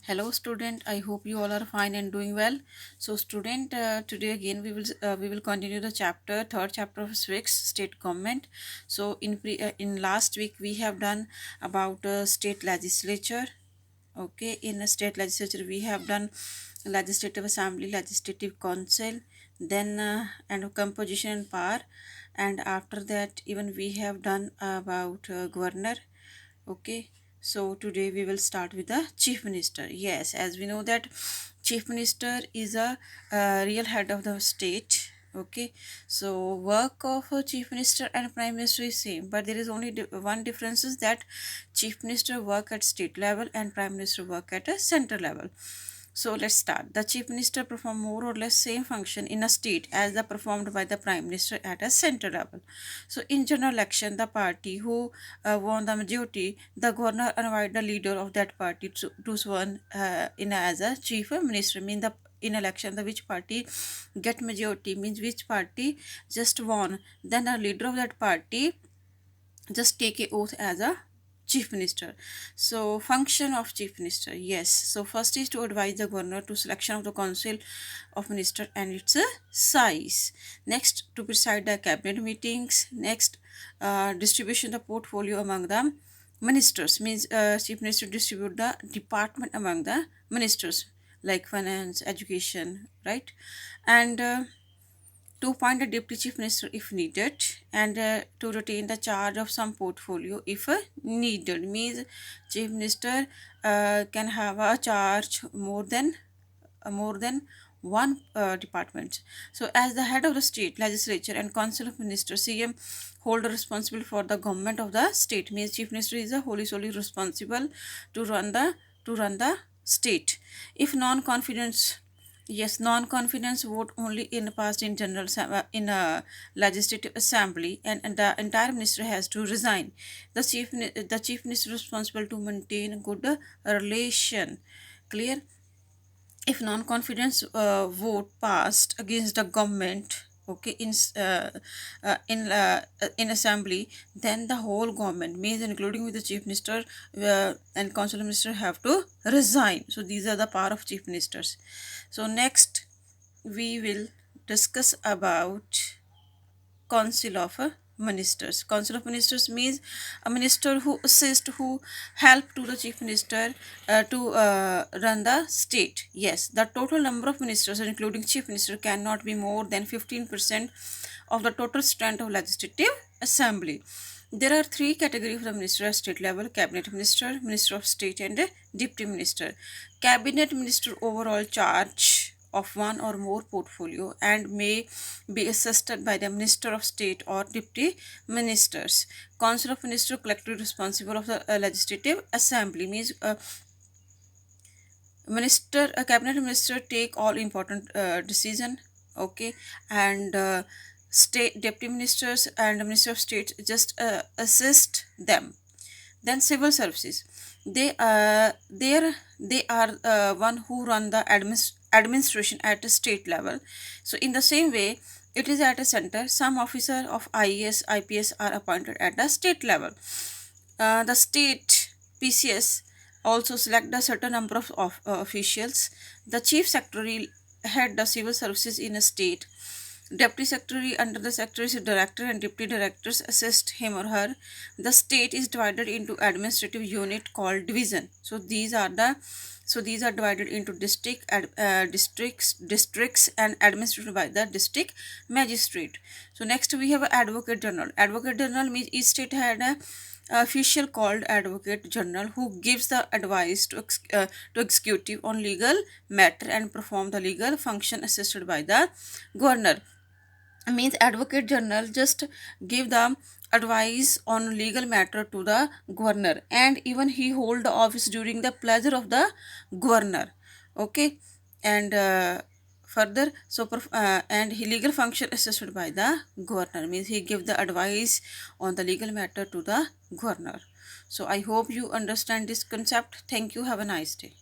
Hello student, I hope you all are fine and doing well. So student, today again we will continue the third chapter of civics state government. So in last week we have done about state legislature. Okay, in a state legislature we have done legislative assembly, legislative council, then and composition and power, and after that even we have done about governor. Okay, so today we will start with the chief minister. Yes, as we know that chief minister is a real head of the state. Okay, so work of a chief minister and prime minister is same, but there is only one difference is that chief minister work at state level and prime minister work at a center level. So let's start. The chief minister perform more or less same function in a state as the performed by the prime minister at a center level. So in general election, the party who won the majority, the governor invite the leader of that party to sworn in as a chief minister. Mean the in election the which party get majority means which party just won. Then the leader of that party just take a oath as a chief minister. So function of chief minister, yes, so first is to advise the governor to selection of the council of minister and its size. Next, to preside the cabinet meetings. Next, distribution the portfolio among the ministers means chief minister distribute the department among the ministers like finance, education, right? And to appoint a deputy chief minister if needed, and to retain the charge of some portfolio if needed. Means chief minister can have a charge more than one department. So as the head of the state legislature and council of ministers, CM hold responsible for the government of the state. Means chief minister is a wholly solely responsible to run the state. If non-confidence, yes, non-confidence vote only in passed in in a legislative assembly, and the entire minister has to resign. The chief minister is responsible to maintain good relation. Clear? If non-confidence vote passed against the government, okay, in assembly, then the whole government means including with the chief minister and council minister have to resign. So these are the power of chief ministers. So next we will discuss about council of ministers. Council of ministers means a minister who assist, who help to the chief minister to run the state. Yes, the total number of ministers including chief minister cannot be more than 15% of the total strength of legislative assembly. There are three categories of the minister at state level: cabinet minister, minister of state, and deputy minister. Cabinet minister overall charge of one or more portfolio and may be assisted by the minister of state or deputy ministers. Council of minister collectively responsible of the legislative assembly. Means a cabinet minister take all important decision. Okay, and state deputy ministers and the minister of state just assist them. Then civil services, they are one who run the administration at a state level. So in the same way, it is at a center. Some officer of IAS, IPS are appointed at the state level. The state PCS also select a certain number of officials. The chief secretary head the civil services in a state. Deputy secretary under the secretary is director, and deputy directors assist him or her. The state is divided into administrative unit called division. So these are divided into districts and administered by the district magistrate. So next we have advocate general. Advocate general means each state had a official called advocate general who gives the advice to executive on legal matter and perform the legal function assisted by the governor. Means advocate general just give the advice on legal matter to the governor, and even he hold the office during the pleasure of the governor. Okay, and further, and he legal function assisted by the governor means he give the advice on the legal matter to the governor. So I hope you understand this concept. Thank you. Have a nice day.